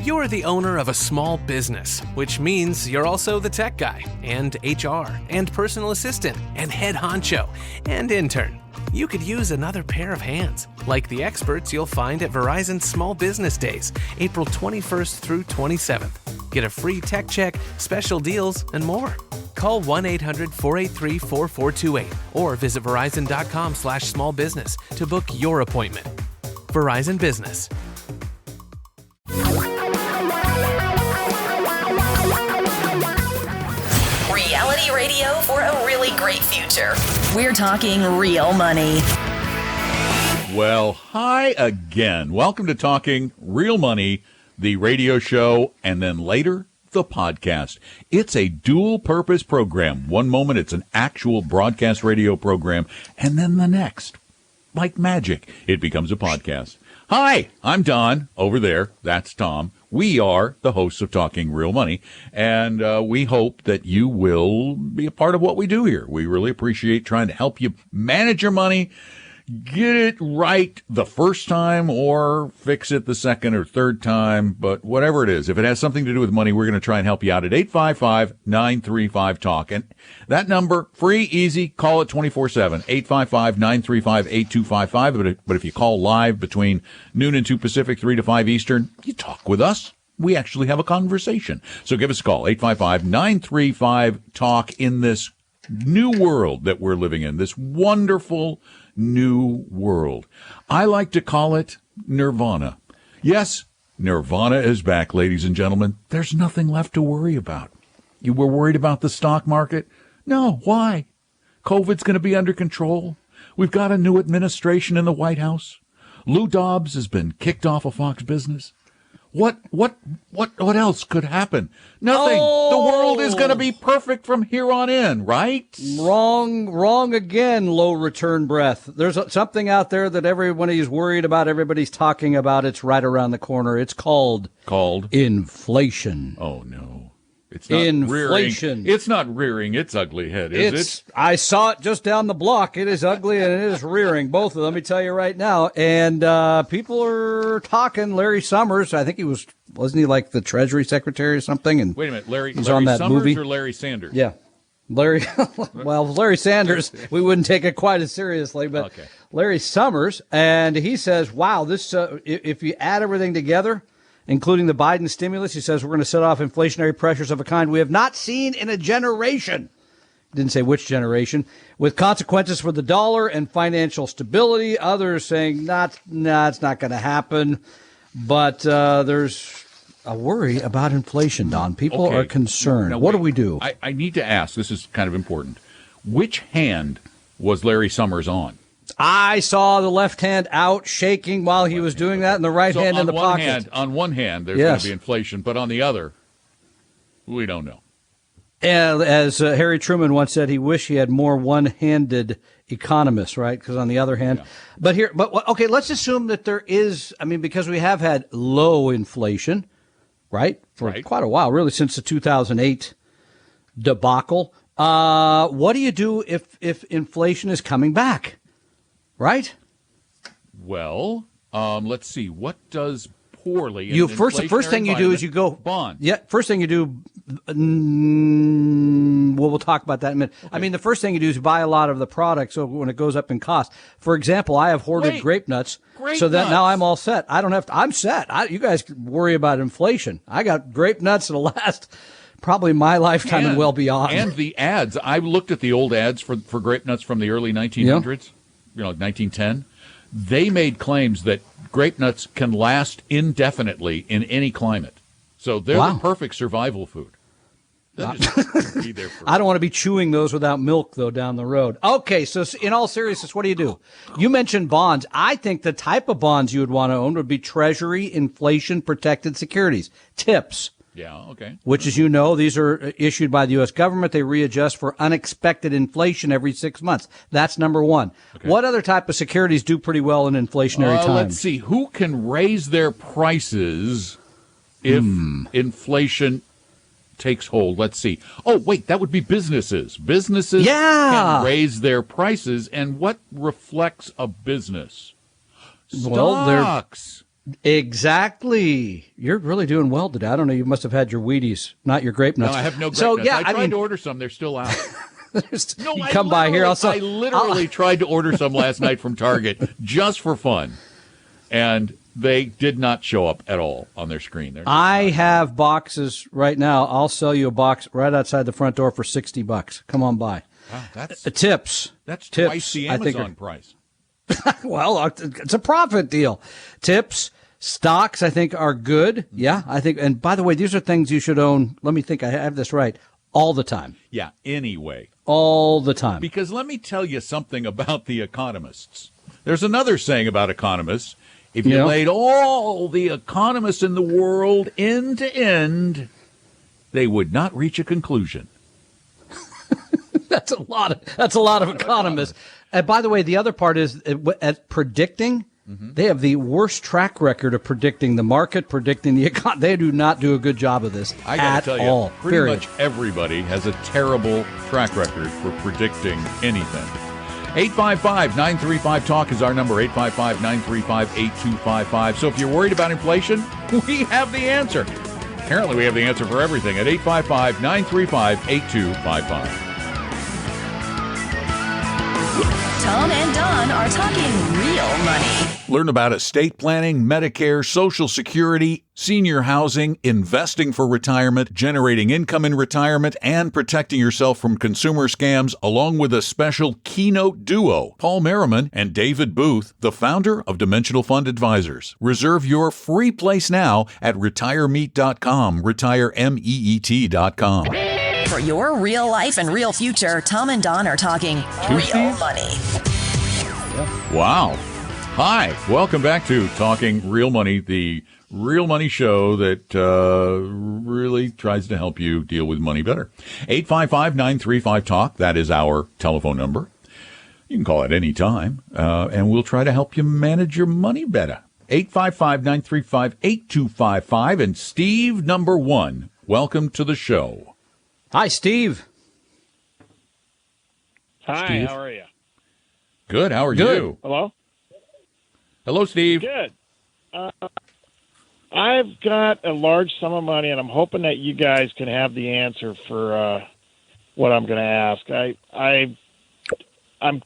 You're the owner of a small business, which means you're also the tech guy, and HR, and personal assistant, and head honcho, and intern. You could use another pair of hands, like the experts you'll find at Verizon Small Business Days, April 21st through 27th. Get a free tech check, special deals, and more. Call 1-800-483-4428 or visit verizon.com/smallbusiness to book your appointment. Verizon Business. Reality radio for a really great future. We're talking real money. Well, hi again. Welcome to Talking Real Money, the radio show, and then later, the podcast. It's a dual-purpose program. One moment, it's an actual broadcast radio program, and then the next, like magic, it becomes a podcast. Hi, I'm Don. Over there, that's Tom. We are the hosts of Talking Real Money, and we hope that you will be a part of what we do here. We really appreciate trying to help you manage your money, get it right the first time or fix it the second or third time, but whatever it is, if it has something to do with money, we're going to try and help you out at 855-935-TALK. And that number, free, easy, call it 24/7, 855-935-8255. But if you call live between noon and 2 Pacific, 3 to 5 Eastern, you talk with us. We actually have a conversation. So give us a call, 855-935-TALK, in this new world that we're living in, this wonderful new world. I like to call it Nirvana. Yes, Nirvana is back, ladies and gentlemen. There's nothing left to worry about. You were worried about the stock market? No, why? COVID's going to be under control. We've got a new administration in the White House. Lou Dobbs has been kicked off of Fox Business. What else could happen? Nothing. The world is going to be perfect from here on in, right? Wrong again, low return breath. There's something out there that everybody's worried about, everybody's talking about. It's right around the corner. It's called inflation. Oh, no. It's not inflation. Rearing. It's not rearing its ugly head, is it? I saw it just down the block. It is ugly and it is rearing, both of them, let me tell you right now. And people are talking. Larry Summers, I think wasn't he like the Treasury Secretary or something? And wait a minute, Larry on that Summers movie? Or Larry Sanders? Yeah. Larry Sanders, we wouldn't take it quite as seriously, but okay. Larry Summers, and he says, wow, this if you add everything together, including the Biden stimulus, he says we're going to set off inflationary pressures of a kind we have not seen in a generation. Didn't say which generation, with consequences for the dollar and financial stability. Others saying, it's not going to happen. But there's a worry about inflation, Don. People are concerned. Now, what do we do? I need to ask, this is kind of important. Which hand was Larry Summers on? I saw the left hand out shaking while he was doing that, and the right hand in the pocket. On one hand, there's going to be inflation, but on the other, we don't know. And as Harry Truman once said, he wished he had more one-handed economists, right? Because on the other hand, okay, let's assume that there is, because we have had low inflation, right? For quite a while, really since the 2008 debacle. What do you do if inflation is coming back? Right? Well, let's see. What does poorly? The first thing you do is you go bond. Yeah. First thing you do. We'll talk about that in a minute. Okay. The first thing you do is buy a lot of the product. So when it goes up in cost, for example, I have hoarded grape nuts. That now I'm all set. I don't have to. I'm set. You guys worry about inflation. I got grape nuts that'll last probably my lifetime and well beyond. And the ads. I looked at the old ads for grape nuts from the early 1900s. Yeah. 1910, they made claims that grape nuts can last indefinitely in any climate. So they're the perfect survival food. I don't want to be chewing those without milk, though, down the road. Okay, so in all seriousness, what do? You mentioned bonds. I think the type of bonds you would want to own would be Treasury inflation-protected securities, TIPS. Yeah, okay. Which, as you know, these are issued by the U.S. government. They readjust for unexpected inflation every 6 months. That's number one. Okay. What other type of securities do pretty well in inflationary times? Let's see. Who can raise their prices if inflation takes hold? Let's see. Oh, wait, that would be businesses. Businesses can raise their prices. And what reflects a business? Stocks. Exactly. You're really doing well today. I don't know. You must have had your Wheaties, not your grape nuts. No, I have no grape so, nuts. Yeah, I tried to order some. They're still out. No, you come by here. I literally tried to order some last night from Target just for fun, and they did not show up at all on their screen. I have boxes right now. I'll sell you a box right outside the front door for $60. Come on by. Wow, that's tips. That's tips, twice the Amazon price. Well, it's a profit deal. Tips, stocks, I think, are good. Yeah, I think. And by the way, these are things you should own. Let me think. I have this right. All the time. Yeah, anyway. All the time. Because let me tell you something about the economists. There's another saying about economists. If you laid all the economists in the world end to end, they would not reach a conclusion. That's a lot of economists. And by the way, the other part is at predicting, they have the worst track record of predicting the market, predicting the economy. They do not do a good job of this I gotta at tell you, all. pretty period. much everybody has a terrible track record for predicting anything. 855-935-TALK is our number, 855-935-8255. So if you're worried about inflation, we have the answer. Apparently we have the answer for everything at 855-935-8255. Tom and Don are talking real money. Learn about estate planning, Medicare, Social Security, senior housing, investing for retirement, generating income in retirement, and protecting yourself from consumer scams, along with a special keynote duo, Paul Merriman and David Booth, the founder of Dimensional Fund Advisors. Reserve your free place now at retiremeet.com, retiremeet.com. For your real life and real future, Tom and Don are talking real money. Wow. Hi, welcome back to Talking Real Money, the real money show that really tries to help you deal with money better. 855-935-TALK, that is our telephone number. You can call at any time, and we'll try to help you manage your money better. 855-935-8255, and Steve, number one, welcome to the show. Hi, Steve. Hi, Steve. How are you? Good, how are you? Hello? Hello, Steve. Good. I've got a large sum of money, and I'm hoping that you guys can have the answer for what I'm going to ask. I'm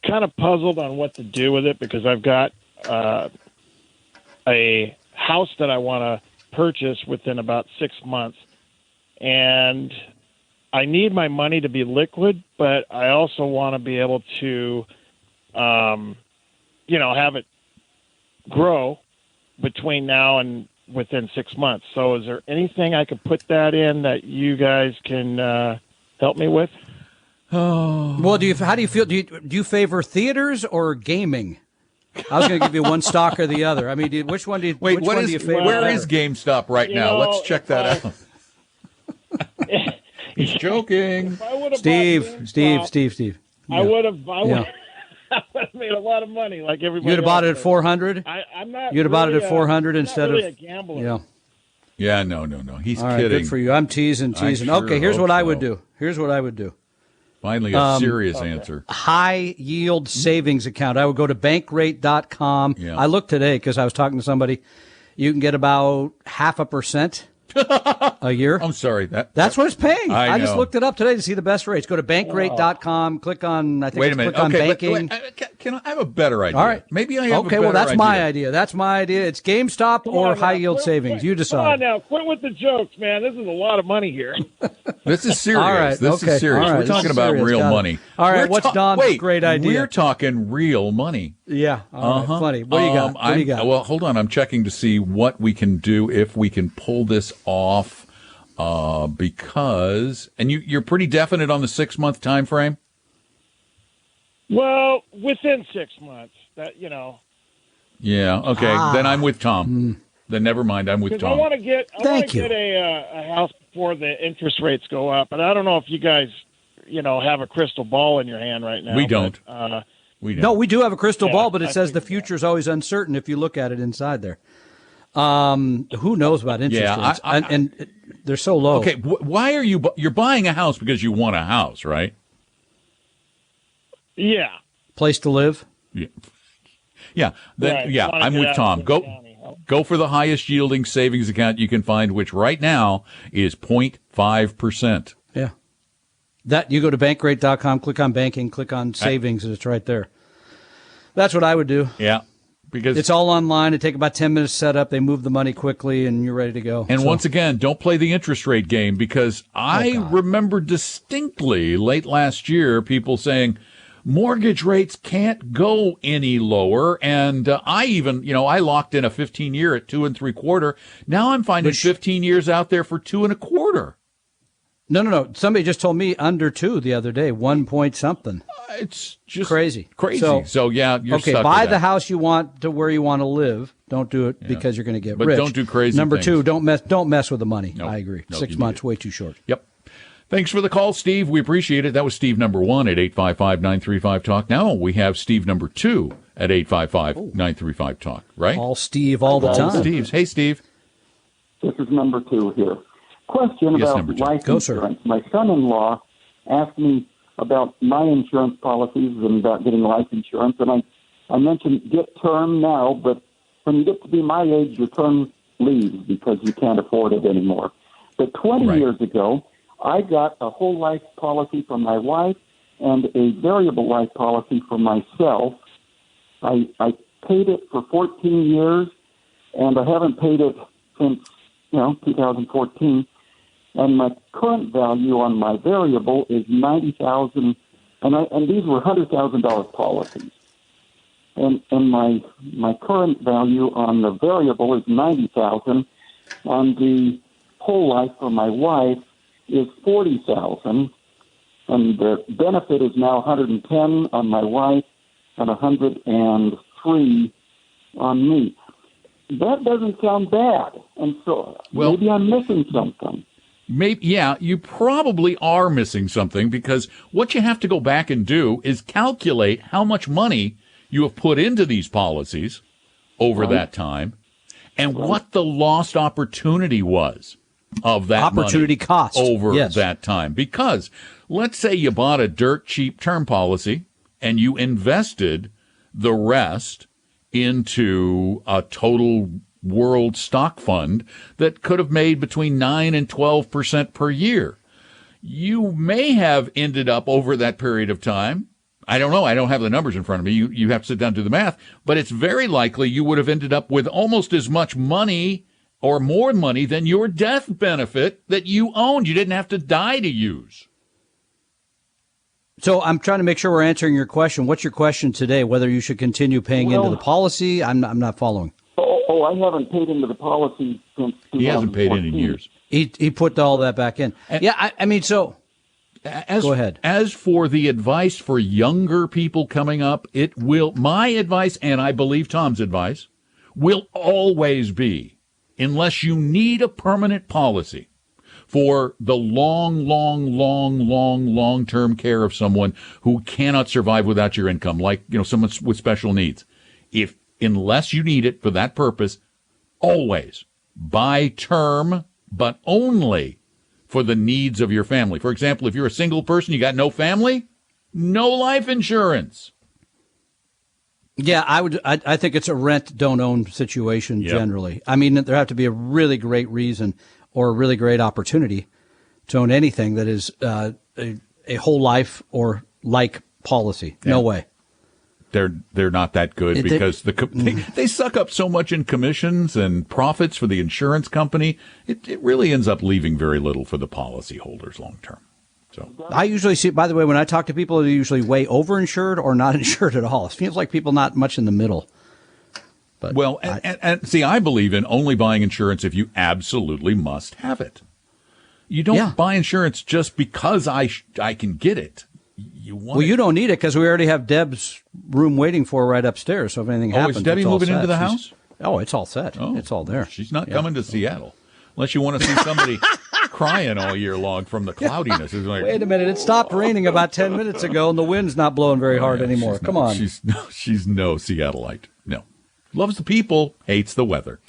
kind of puzzled on what to do with it because I've got a house that I want to purchase within about 6 months, and I need my money to be liquid, but I also want to be able to, have it grow between now and within 6 months. So is there anything I could put that in that you guys can help me with? Oh. Well, how do you feel? Do you favor theaters or gaming? I was going to give you one stock or the other. I mean, which one do you Wait, do you favor? Where is GameStop right now? Let's check that out. He's joking. Steve. I would have made a lot of money like everybody. You'd have bought it at 400? I'm not. You'd have bought it at 400 instead really of a gambler. Yeah. Yeah, no. He's All right, kidding. good for you. I'm teasing. Sure Okay, here's what I would so. do. Finally, a serious answer. High yield savings account. I would go to bankrate.com. Yeah. I looked today because I was talking to somebody. You can get about 0.5% a year. I'm sorry. That's what it's paying. I just know. looked it up today to see the best rates. Go to bankrate.com. Click on, Wait a minute. click on Okay, banking. can I have a better idea? All right. Maybe I have a Okay, better well, that's idea. my idea. That's my idea. It's GameStop or high yield savings. You Come on decide. now, quit with the jokes, man. This is a lot of money here. This is serious. All right, This okay. is serious. All right, We're this talking is about serious. real Got it. money. All right, what's Don's great idea? We're talking real money. Yeah. All right, funny. What do you got? What do you got? Well, hold on. I'm checking to see what we can do if we can pull this off. Because you're pretty definite on the 6 month time frame. Well, within 6 months, Yeah. Okay. Then I'm with Tom. Then never mind. I'm with Because Tom. I want to get a house before the interest rates go up, and I don't know if you guys, have a crystal ball in your hand right now. We don't. But, We don't. No, we do have a crystal ball, but it I says the think future is always uncertain if you look at it inside there. Who knows about interest Yeah, rates? And they're so low. Okay. Why are you're buying a house because you want a house, right? yeah. Place to live. Yeah. Yeah. Then Right. yeah. Wanna I'm get with out Tom. of Go. the county. Go for the highest yielding savings account you can find, which right now is 0.5%. Yeah. That you go to bankrate.com, click on banking, click on savings, and it's right there. That's what I would do. Yeah. Because it's all online. It takes about 10 minutes to set up. They move the money quickly, and you're ready to go. And once again, don't play the interest rate game, because I remember distinctly late last year people saying mortgage rates can't go any lower. And I even, I locked in a 15-year at 2 3/4. Now I'm finding 15 years out there for 2 1/4. No. Somebody just told me under 2 the other day, 1 point something. It's just crazy. So yeah, you're okay. Stuck Buy with the that. house you want to where you want to live. Don't do it because you're going to get But rich. don't do crazy Number things. 2, don't mess with the money. No. I agree. No, 6 months, way too short. Yep. Thanks for the call, Steve. We appreciate it. That was Steve number 1 at 855-935-TALK. Now we have Steve number 2 at 855-935-TALK, right? All Steve all the time. Steve's. Hey, Steve. This is number 2 here. Question Yes, about number 2. life Go, sir. insurance. My son-in-law asked me about my insurance policies and about getting life insurance, and I mentioned get term now, but when you get to be my age, your term leaves because you can't afford it anymore. But 20 years ago, I got a whole life policy for my wife and a variable life policy for myself. I paid it for 14 years, and I haven't paid it since 2014. And my current value on my variable is $90,000, and these were $100,000 policies. And my current value on the variable is $90,000. On the whole life for my wife is $40,000, and the benefit is now $110 on my wife and $103 on me. That doesn't sound bad, and so maybe I'm missing something. Maybe, yeah, you probably are missing something, because what you have to go back and do is calculate how much money you have put into these policies over that time and what the lost opportunity was of that opportunity money cost over that time. Because let's say you bought a dirt cheap term policy and you invested the rest into a total world stock fund that could have made between 9 and 12% per year. You may have ended up over that period of time. I don't know. I don't have the numbers in front of me. You have to sit down and do the math, but it's very likely you would have ended up with almost as much money or more money than your death benefit that you owned. You didn't have to die to use. So I'm trying to make sure we're answering your question. What's your question today? Whether you should continue paying into the policy? I'm not following. Oh, I haven't paid into the policy since 2014. He hasn't paid in years. He put all that back in. I mean, so go ahead. As for the advice for younger people coming up, my advice, and I believe Tom's advice, will always be, unless you need a permanent policy for the long-term care of someone who cannot survive without your income, like, someone with special needs. Unless you need it for that purpose, always buy term, but only for the needs of your family. For example, if you're a single person, you got no family, no life insurance. Yeah, I think it's a rent, don't own situation generally. I mean, there have to be a really great reason or a really great opportunity to own anything that is a whole life or like policy. No way. They're not that good because they suck up so much in commissions and profits for the insurance company. It really ends up leaving very little for the policyholders long term. So I usually see, by the way, when I talk to people, they're usually way overinsured or not insured at all. It feels like people not much in the middle. But and see, I believe in only buying insurance if you absolutely must have it. You don't buy insurance just because I can get it. You don't need it because we already have Deb's room waiting for her right upstairs. So if anything happens, is Debbie moving into the house? It's all set. Oh, it's all there. She's not coming to Seattle unless you want to see somebody crying all year long from the cloudiness. It's like, wait a minute, it stopped raining about 10 minutes ago, and the wind's not blowing very hard anymore. Come on, she's no Seattleite. No, loves the people, hates the weather.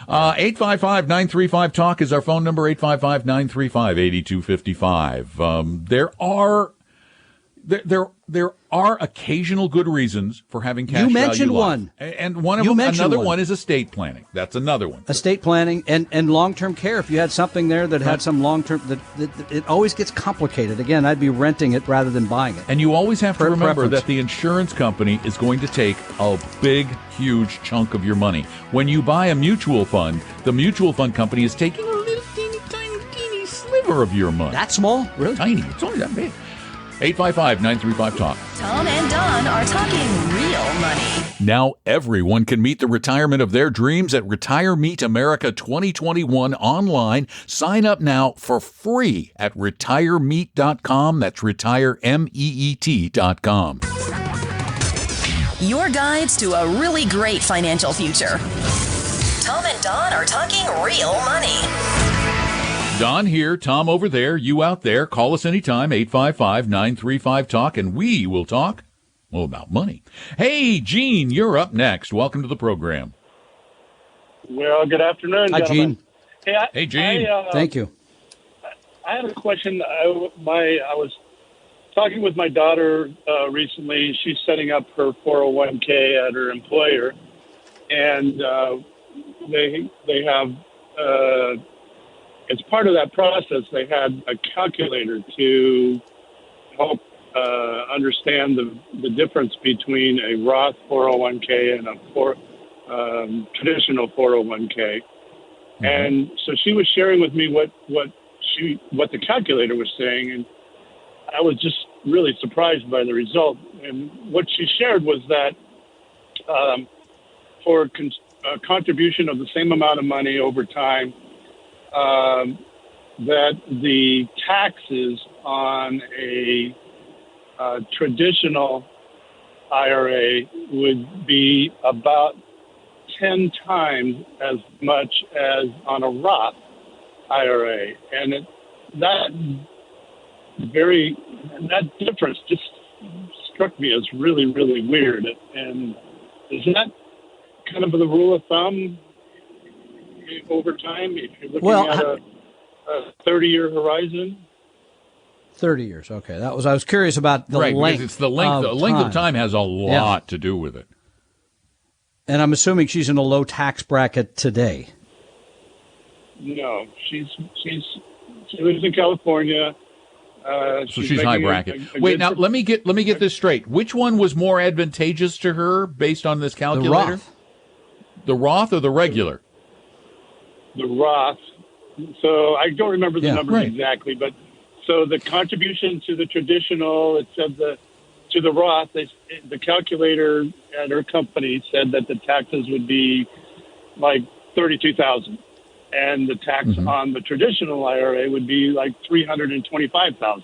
855-935-TALK is our phone number. 855-935-8255. There are occasional good reasons for having cash You mentioned value life. one. And one of them, another one is estate planning. That's another one. Estate planning and long-term care. If you had something there that had some long-term, that it always gets complicated. Again, I'd be renting it rather than buying it. And you always have to remember preference. that the insurance company is going to take a big, huge chunk of your money. When you buy a mutual fund, the mutual fund company is taking a little teeny sliver of your money. That small? Really? Tiny. It's only that big. 855-935-TALK. Tom and Don are talking real money. Now everyone can meet the retirement of their dreams at Retire Meet America 2021 online. Sign up now for free at retiremeet.com. That's retiremeet.com. Your guides to a really great financial future. Tom and Don are talking real money. Don here, Tom over there, you out there. Call us anytime, 855-935-TALK, and we will talk, well, about money. Hey, Gene, you're up next. Welcome to the program. Well, good afternoon, Hi, gentlemen. Gene. Hey, Gene. Thank you. I had a question. I was talking with my daughter recently. She's setting up her 401k at her employer, and they have as part of that process, they had a calculator to help understand the difference between a Roth 401k and a traditional 401k. Mm-hmm. And so she was sharing with me what the calculator was saying, and I was just really surprised by the result. And what she shared was that for a contribution of the same amount of money over time, that the taxes on a traditional IRA would be about 10 times as much as on a Roth IRA. And that difference just struck me as really, really weird. And is that kind of the rule of thumb over time, if you're looking at a 30-year horizon? 30 years. Okay. I was curious about the right, length. Because it's the length. The length of time has a lot to do with it. And I'm assuming she's in a low tax bracket today. No, she lives in California. So she's high bracket. Wait, now let me get this straight. Which one was more advantageous to her based on this calculator? The Roth or the regular? The Roth. So I don't remember the numbers exactly, but so the contribution to the traditional, it said to the Roth, the calculator at her company said that the taxes would be like $32,000, and the tax on the traditional IRA would be like $325,000.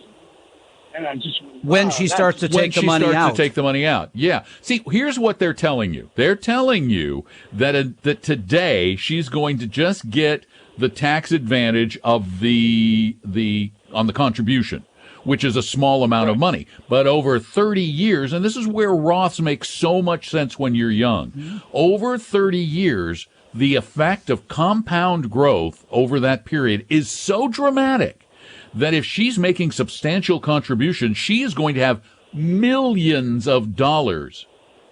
And I just when she starts to take the money out. To take the money out. Yeah. See, here's what they're telling you. They're telling you that today she's going to just get the tax advantage of the on the contribution, which is a small amount of money. But over 30 years, and this is where Roths make so much sense when you're young, over 30 years, the effect of compound growth over that period is so dramatic that if she's making substantial contributions, she is going to have millions of dollars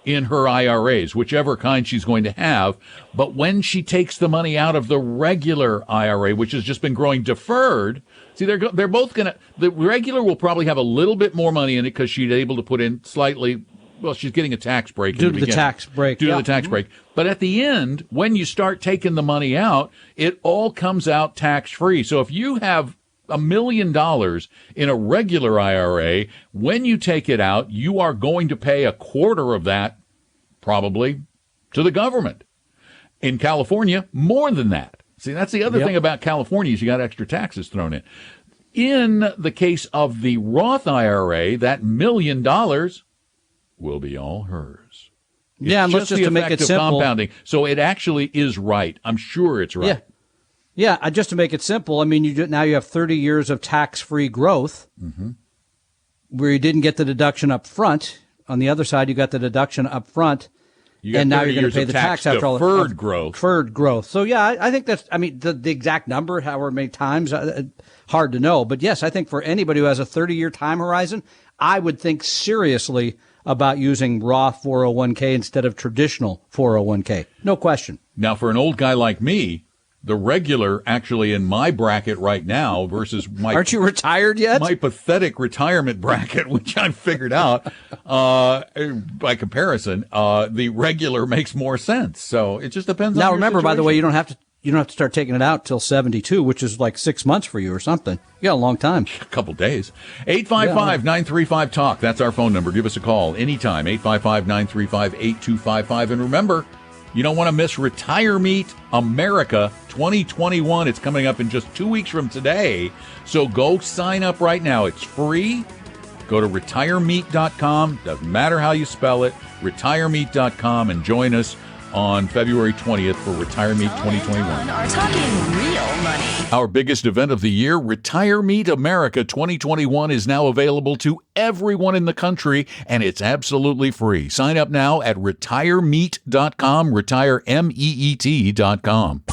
in her IRAs, whichever kind she's going to have. But when she takes the money out of the regular IRA, which has just been growing deferred, see, they're both going to, the regular will probably have a little bit more money in it because she's able to put in slightly, well, she's getting a tax break. Due to the tax break. Due to the tax break. But at the end, when you start taking the money out, it all comes out tax-free. So if you have $1 million in a regular IRA, when you take it out, you are going to pay a quarter of that, probably, to the government. In California, more than that. See, that's the other thing about California is you got extra taxes thrown in. In the case of the Roth IRA, that $1 million will be all hers. It's and let's just to make it simple. Compounding. So it actually is right. I'm sure it's right. Yeah, just to make it simple, I mean, now you have 30 years of tax-free growth where you didn't get the deduction up front. On the other side, you got the deduction up front, and now you're going to pay the tax after all. Deferred growth. Deferred growth. So, yeah, I think that's, I mean, the exact number, however many times, hard to know. But, yes, I think for anybody who has a 30-year time horizon, I would think seriously about using Roth 401k instead of traditional 401k. No question. Now, for an old guy like me, the regular actually in my bracket right now versus my... Aren't you retired yet? My pathetic retirement bracket, which I've figured out, by comparison, the regular makes more sense. So it just depends on Now, your remember, by the way, situation. you don't have to start taking it out till 72, which is like 6 months for you or something. You got a long time. A couple days. 855-935-TALK. That's our phone number. Give us a call anytime. 855-935-8255. And remember, you don't want to miss Retire Meet America 2021. It's coming up in just 2 weeks from today. So go sign up right now. It's free. Go to retiremeet.com. Doesn't matter how you spell it. Retiremeet.com and join us on February 20th for Retire Meet 2021. Are talking real money. Our biggest event of the year, Retire Meet America 2021, is now available to everyone in the country, and it's absolutely free. Sign up now at retiremeet.com, retiremeet.com.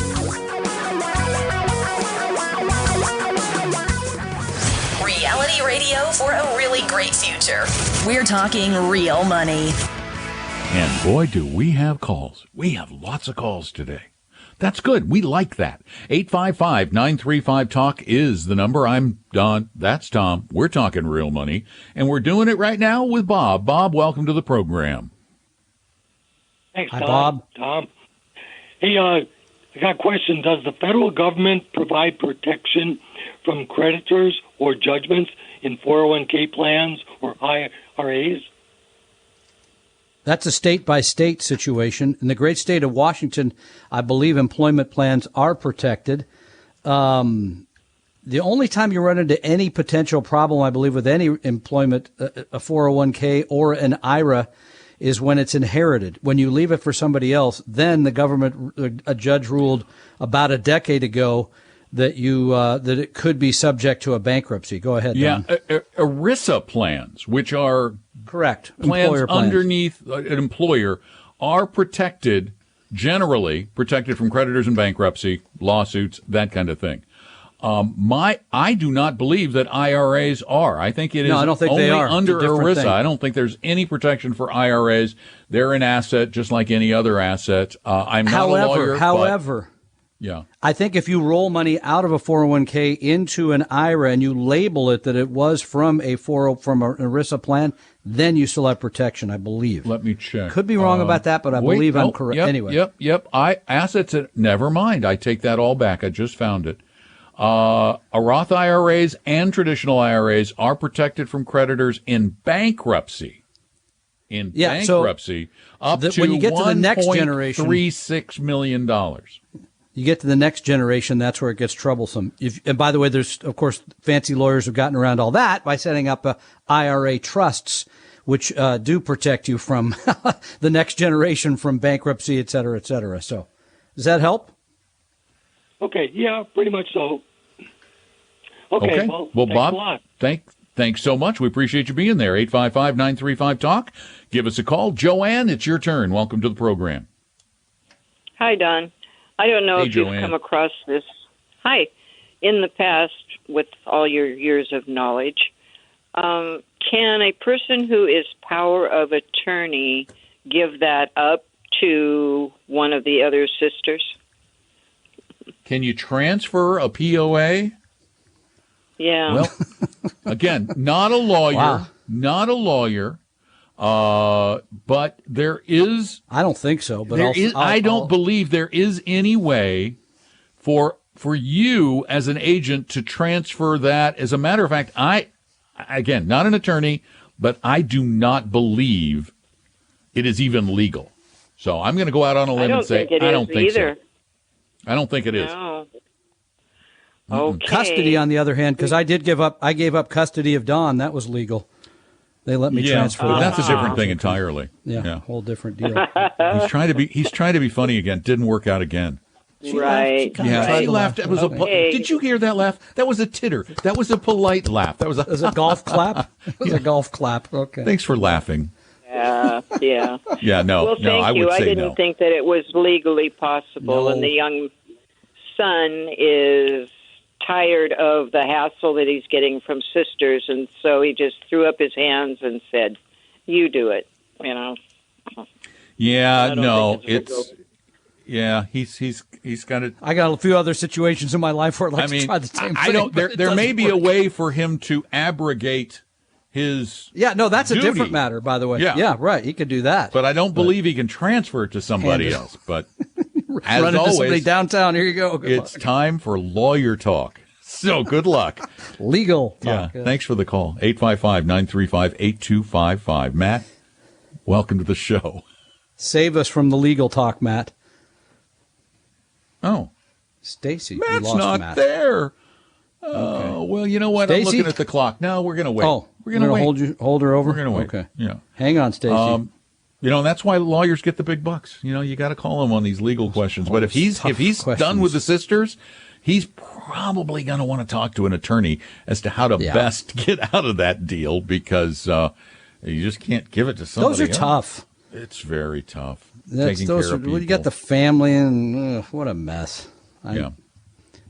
Reality radio for a really great future. We're talking real money. And boy, do we have calls. We have lots of calls today. That's good. We like that. 855-935-TALK is the number. I'm Don. That's Tom. We're talking real money. And we're doing it right now with Bob. Bob, welcome to the program. Thanks, Hi, Tom. Bob. Tom. Hey, I got a question. Does the federal government provide protection from creditors or judgments in 401k plans or IRAs? That's a state-by-state situation. In the great state of Washington, I believe employment plans are protected. The only time you run into any potential problem, I believe, with any employment, a 401k or an IRA, is when it's inherited. When you leave it for somebody else, then the government, a judge ruled about a decade ago that that it could be subject to a bankruptcy. Go ahead, Don. ERISA plans, which are Correct. plans Employer plans. underneath an employer, are protected, generally protected from creditors and bankruptcy, lawsuits, that kind of thing. I do not believe that IRAs are. I think it is I don't think only they are. under It's a different ERISA. thing. I don't think there's any protection for IRAs. They're an asset just like any other asset. I'm not a lawyer. However, yeah. I think if you roll money out of a 401k into an IRA and you label it that it was from an ERISA plan, then you still have protection, I believe. Let me check. Could be wrong about that, but I believe I'm correct. Yep, Anyway. Yep. Assets, never mind. I take that all back. I just found it. Roth IRAs and traditional IRAs are protected from creditors in bankruptcy. Bankruptcy, up to when you get to the next generation, $1.36 million. You get to the next generation, that's where it gets troublesome. And by the way, there's, of course, fancy lawyers have gotten around all that by setting up IRA trusts, which do protect you from the next generation from bankruptcy, et cetera, et cetera. So does that help? Okay, yeah, pretty much so. Okay. Well, Well, thanks Bob, a lot. thanks so much. We appreciate you being there. 855-935-TALK. Give us a call. Joanne, it's your turn. Welcome to the program. Hi, Don. I don't know Hey, if you've Joanne. come across this. Hi. In the past, with all your years of knowledge, can a person who is power of attorney give that up to one of the other sisters? Can you transfer a POA? Yeah. Well, again, not a lawyer, Wow. not a lawyer, but there is. I don't think so, but I don't believe there is any way for you as an agent to transfer that. As a matter of fact, again, not an attorney, but I do not believe it is even legal. So I'm going to go out on a limb and say I don't think either. so. I don't think it is. No. Okay. Custody, on the other hand, because I gave up custody of Don. That was legal. They let me transfer. But that. that's a different thing entirely. Yeah, whole different deal. He's trying to be funny again. Didn't work out again. Right. She laughed. It was did you hear that laugh? That was a titter. That was a polite laugh. That was It was a golf clap. It was a golf clap. Okay. Thanks for laughing. Yeah. Yeah, no, Well, thank I you. would I say didn't no. think that it was legally possible, No. and the young son is tired of the hassle that he's getting from sisters, and so he just threw up his hands and said, "You do it," you know. Yeah, no, he's got it. I got a few other situations in my life where I'd like to try the same thing. I don't. There may be a way for him to abrogate his. Yeah, no, that's duty. a different matter, by the way. Yeah, right. He could do that, but I don't believe he can transfer it to somebody else. But as run into always, somebody downtown. Here you go. It's time for lawyer talk. So good luck. Legal talk. Yeah. Thanks for the call. 855-935-8255. Matt, welcome to the show. Save us from the legal talk, Matt. Oh. Stacy. Matt's not Matt. there. Oh, well, you know what? Stacey? I'm looking at the clock. No, we're going to wait. Oh, we're going to wait. Hold her over? We're going to wait. Okay. Yeah. Hang on, Stacy. That's why lawyers get the big bucks. You got to call them on these legal questions. But if he's done with the sisters, he's probably going to want to talk to an attorney as to how to best get out of that deal, because you just can't give it to somebody Those are else. Tough. It's very tough. Well, you got the family, and what a mess.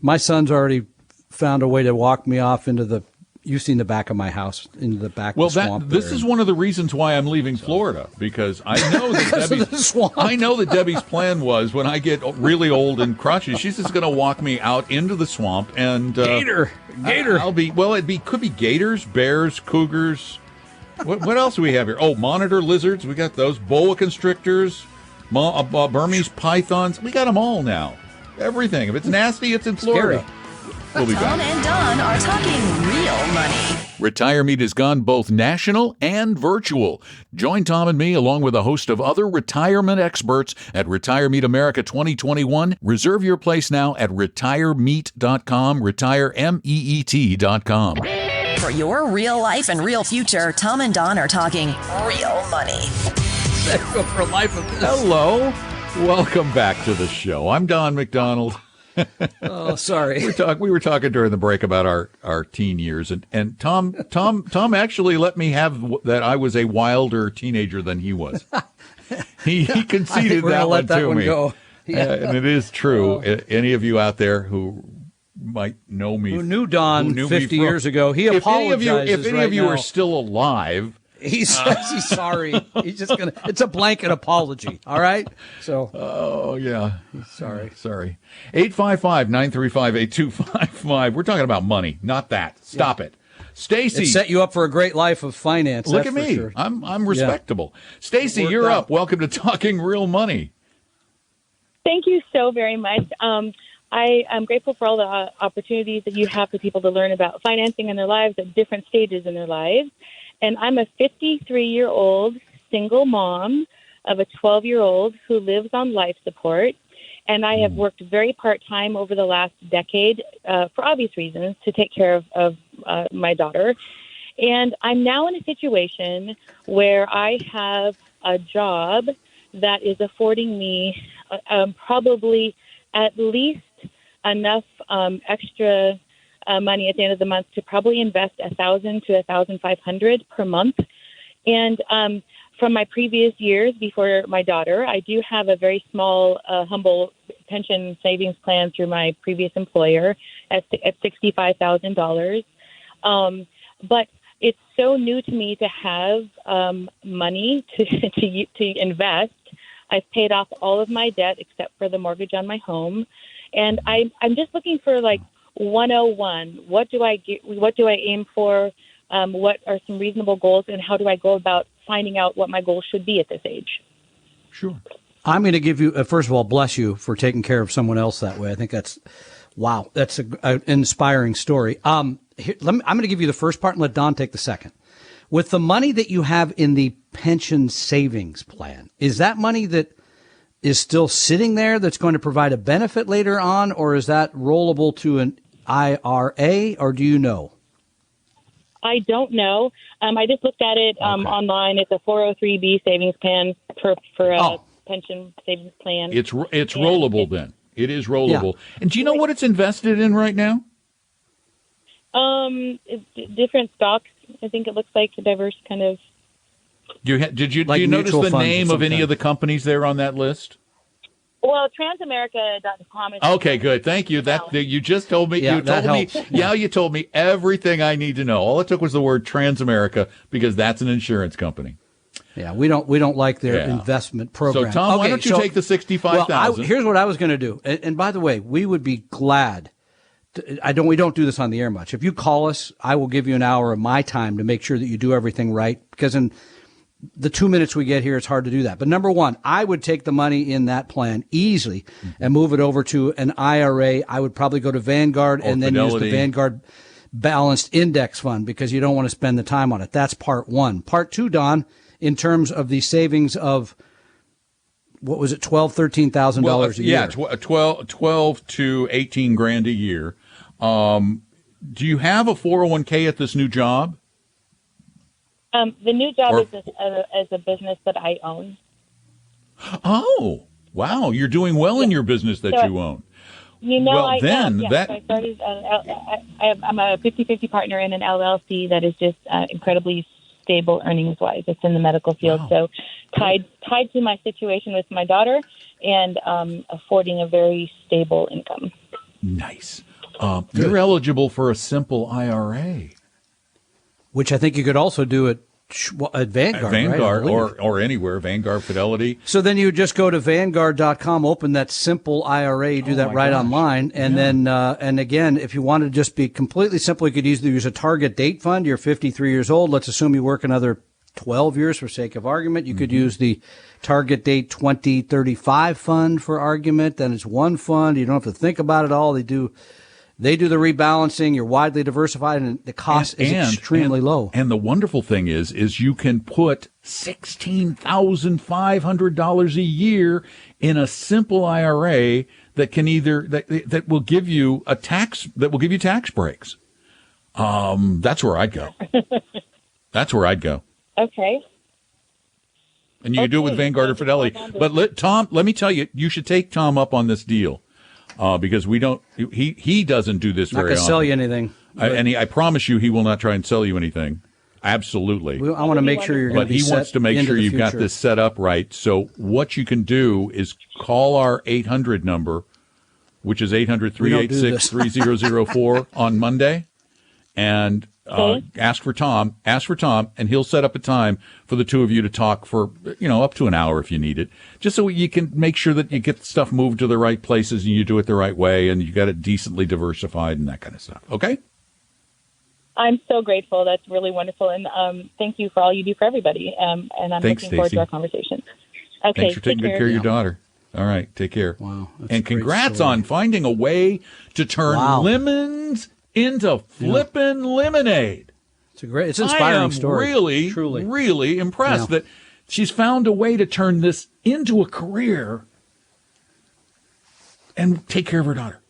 My son's already found a way to walk me off into you've seen the back of my house, into the back of the swamp. This is one of the reasons why I'm leaving Florida, because I know that Debbie's plan was, when I get really old and crotchety, she's just going to walk me out into the swamp and gator. Could be gators, bears, cougars. What else do we have here? Oh, monitor lizards. We got those. Boa constrictors, Burmese pythons. We got them all now. Everything. If it's nasty, it's in Florida. Scary. We'll be Tom back. and Don are talking real money. Retire Meet has gone both national and virtual. Join Tom and me along with a host of other retirement experts at Retire Meet America 2021. Reserve your place now at retiremeet.com, retiremeet.com. For your real life and real future, Tom and Don are talking real money. For life of this. Hello. Welcome back to the show. I'm Don McDonald. Oh, sorry. We were talking during the break about our teen years, and Tom actually let me have that I was a wilder teenager than he was. He conceded that one to me. Go. Yeah. And it is true. Any of you out there who might know me, who knew Don 50 years ago, he apologizes. If any of you are still alive, he says he's sorry. He's just gonna. It's a blanket apology. All right. So. Oh yeah. Sorry. 855-935-8255. We're talking about money, not that. Stop it. Stacy. It set you up for a great life of finance. Look that's at me. For sure. I'm respectable. Yeah. Stacy, you're up. Welcome to Talking Real Money. Thank you so very much. I am grateful for all the opportunities that you have for people to learn about financing in their lives at different stages in their lives. And I'm a 53-year-old single mom of a 12-year-old who lives on life support. And I have worked very part-time over the last decade for obvious reasons to take care of my daughter. And I'm now in a situation where I have a job that is affording me probably at least enough extra money at the end of the month to probably invest $1,000 to $1,500 per month. And from my previous years before my daughter, I do have a very small, humble pension savings plan through my previous employer at $65,000. But it's so new to me to have money to invest. I've paid off all of my debt except for the mortgage on my home, and I'm just looking for like 101. What do I aim for? What are some reasonable goals, and how do I go about finding out what my goals should be at this age? Sure. I'm going to give you, first of all, bless you for taking care of someone else that way. I think that's an inspiring story. I'm going to give you the first part and let Don take the second. With the money that you have in the pension savings plan, is that money that is still sitting there that's going to provide a benefit later on, or is that rollable to an IRA, or do you know? I don't know. I just looked at it online. It's a 403B savings plan for a pension savings plan. It's rollable then. It is rollable. Yeah. And do you know what it's invested in right now? Different stocks. I think it looks like a diverse kind of. Do you notice the name of any of the companies there on that list? Well, Transamerica.com is Okay, good. Thank you. That you just told me. Yeah, you told me. helps. Yeah, you told me everything I need to know. All it took was the word Transamerica because that's an insurance company. Yeah, we don't like their Yeah. investment program. So, Tom, why Okay, don't you take the $65,000? Well, here's what I was going to do. And by the way, we would be glad. We don't do this on the air much. If you call us, I will give you an hour of my time to make sure that you do everything right. Because in the 2 minutes we get here, it's hard to do that. But number one, I would take the money in that plan easily and move it over to an IRA. I would probably go to Vanguard and then use the Vanguard Balanced Index Fund because you don't want to spend the time on it. That's part one. Part two, Don, in terms of the savings of, what was it, $12,000, $13,000 a year? Yeah, 12 to 18 grand a year. Do you have a 401k at this new job? The new job is a business that I own. Oh, wow. You're doing well in your business that you own. You know, well, I started. I'm a 50-50 partner in an LLC that is just incredibly stable earnings-wise. It's in the medical field, so tied to my situation with my daughter and affording a very stable income. Nice. You're eligible for a simple IRA, which I think you could also do at Vanguard. Vanguard, right? or anywhere, Vanguard, Fidelity. So then you would just go to Vanguard.com, open that simple IRA, you do that right online. And then, and again, if you want to just be completely simple, you could easily use a target date fund. You're 53 years old. Let's assume you work another 12 years for sake of argument. You could use the target date 2035 fund for argument. Then it's one fund. You don't have to think about it all. They do the rebalancing. You're widely diversified, and the cost is extremely low. And the wonderful thing is you can put $16,500 a year in a simple IRA that can that will give you tax breaks. That's where I'd go. Okay. And you can do it with Vanguard or Fidelity. But let me tell you, you should take Tom up on this deal. Because he doesn't do this very often. Not going to sell you anything. I promise you he will not try and sell you anything. Absolutely. I want to make sure you're going to be set. But he wants to make sure you've got this set up right. So what you can do is call our 800 number, which is 800-386-3004 on Monday, and ask for Tom, and he'll set up a time for the two of you to talk for, up to an hour if you need it, just so you can make sure that you get stuff moved to the right places and you do it the right way and you got it decently diversified and that kind of stuff. Okay? I'm so grateful. That's really wonderful. And thank you for all you do for everybody. And I'm looking forward to our conversation. Okay. Thanks for taking good care of your daughter. All right. Take care. Wow. And congrats on finding a way to turn lemons into flippin' lemonade. It's an inspiring story. Really impressed that she's found a way to turn this into a career and take care of her daughter.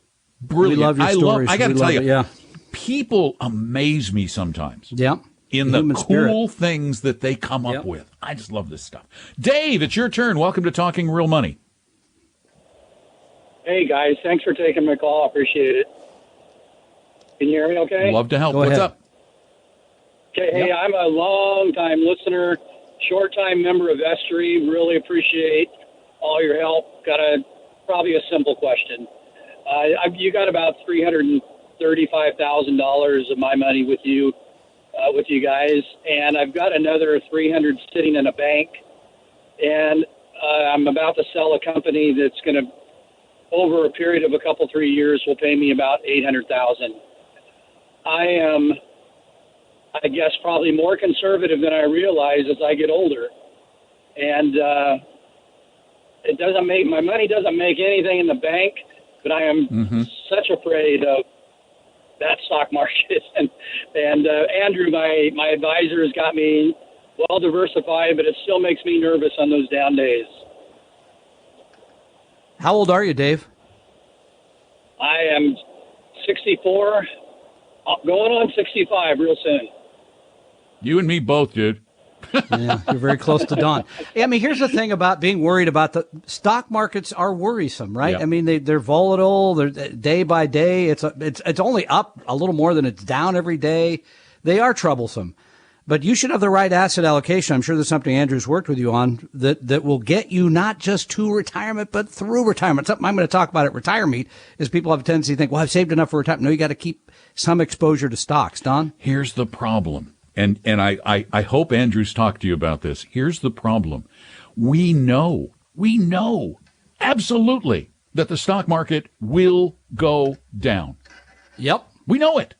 Brilliant. We love your stories. I got to tell you, people amaze me sometimes. Yeah. In the cool things that they come up with. I just love this stuff. Dave, it's your turn. Welcome to Talking Real Money. Hey, guys. Thanks for taking my call. I appreciate it. Can you hear me okay? Love to help. What's up? Okay, hey, I'm a long-time listener, short-time member of Vestry. Really appreciate all your help. Got probably a simple question. You got about $335,000 of my money with you guys, and I've got another $300 sitting in a bank, and I'm about to sell a company that's going to, over a period of a couple, 3 years, will pay me about $800,000. I am, I guess, probably more conservative than I realize as I get older. And my money doesn't make anything in the bank, but I am such afraid of that stock market. And Andrew, my advisor, has got me well diversified, but it still makes me nervous on those down days. How old are you, Dave? I am 64. Going on 65 real soon. You and me both, dude. Yeah, you're very close to Don. I mean, here's the thing about being worried about the stock markets are worrisome, right? Yep. I mean, they're volatile. They're day by day. It's only up a little more than it's down every day. They are troublesome. But you should have the right asset allocation. I'm sure there's something Andrew's worked with you on that will get you not just to retirement, but through retirement. Something I'm going to talk about at Retire Meet is people have a tendency to think, well, I've saved enough for retirement. No, you got to keep some exposure to stocks. Don? Here's the problem. And I hope Andrew's talked to you about this. Here's the problem. We know absolutely that the stock market will go down. Yep. We know it.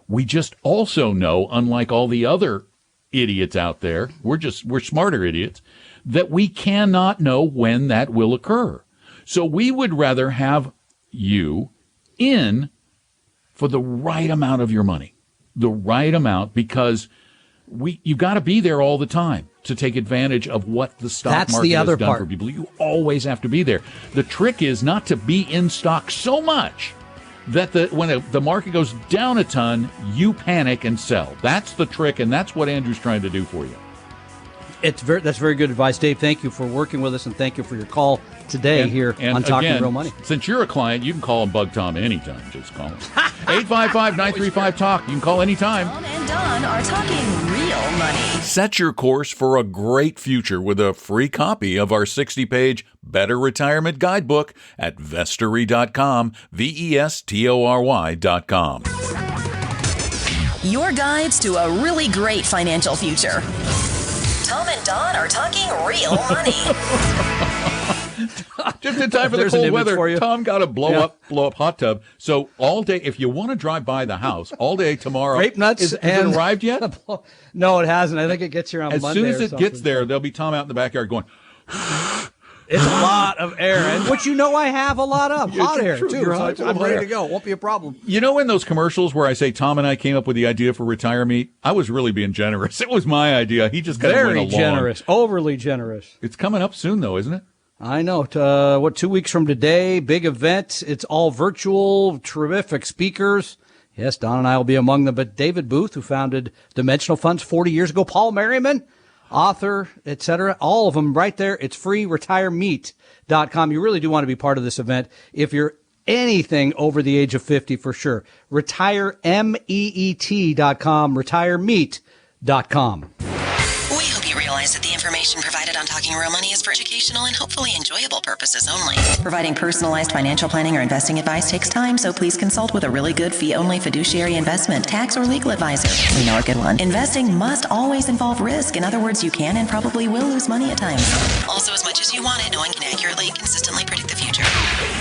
We just also know, unlike all the other idiots out there, we're smarter idiots, that we cannot know when that will occur. So we would rather have you in for the right amount of your money, the right amount, because you've got to be there all the time to take advantage of what the stock market has done for people. You always have to be there. The trick is not to be in stock so much that when the market goes down a ton, you panic and sell. That's the trick, and that's what Andrew's trying to do for you. That's very good advice, Dave. Thank you for working with us, and thank you for your call today here on Talking Real Money. Since you're a client, you can call and bug Tom anytime. Just call him. 855-935-TALK. You can call anytime. Tom and Don are talking real money. Set your course for a great future with a free copy of our 60-page Better Retirement Guidebook at vestory.com, vestory.com. Your guides to a really great financial future. Tom and Don are talking real money. Just in time for the cold weather. Tom got a blow up hot tub. So all day, if you want to drive by the house all day tomorrow, grape nuts. Has it arrived yet? No, it hasn't. I think it gets here on Monday. As soon as it gets there, there'll be Tom out in the backyard going. It's a lot of air, which I have a lot of hot air too. So I'm ready to go. Won't be a problem. You know, in those commercials where I say Tom and I came up with the idea for Retire Meet, I was really being generous. It was my idea. He just kind of went along. Very generous, overly generous. It's coming up soon, though, isn't it? I know. 2 weeks from today, big event. It's all virtual, terrific speakers. Yes, Don and I will be among them. But David Booth, who founded Dimensional Funds 40 years ago, Paul Merriman, author, etc., all of them right there. It's free, retiremeet.com. You really do want to be part of this event if you're anything over the age of 50 for sure. Retiremeet.com, retiremeet.com. We hope you realize that the information provided on Talking Real Money is for educational and hopefully enjoyable purposes only. Providing personalized financial planning or investing advice takes time, so please consult with a really good fee-only fiduciary investment, tax, or legal advisor. We know a good one. Investing must always involve risk. In other words, you can and probably will lose money at times. Also, as much as you want it, no one can accurately, consistently predict the future.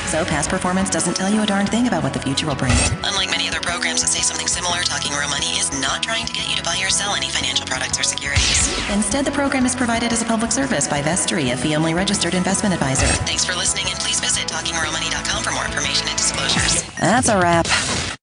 So past performance doesn't tell you a darn thing about what the future will bring. Unlike many other programs that say something similar, Talking Real Money is not trying to get you to buy or sell any financial products or securities. Instead, the program is provided as a public service by Vestory, a fee-only registered investment advisor. Thanks for listening, and please visit TalkingRealMoney.com for more information and disclosures. That's a wrap.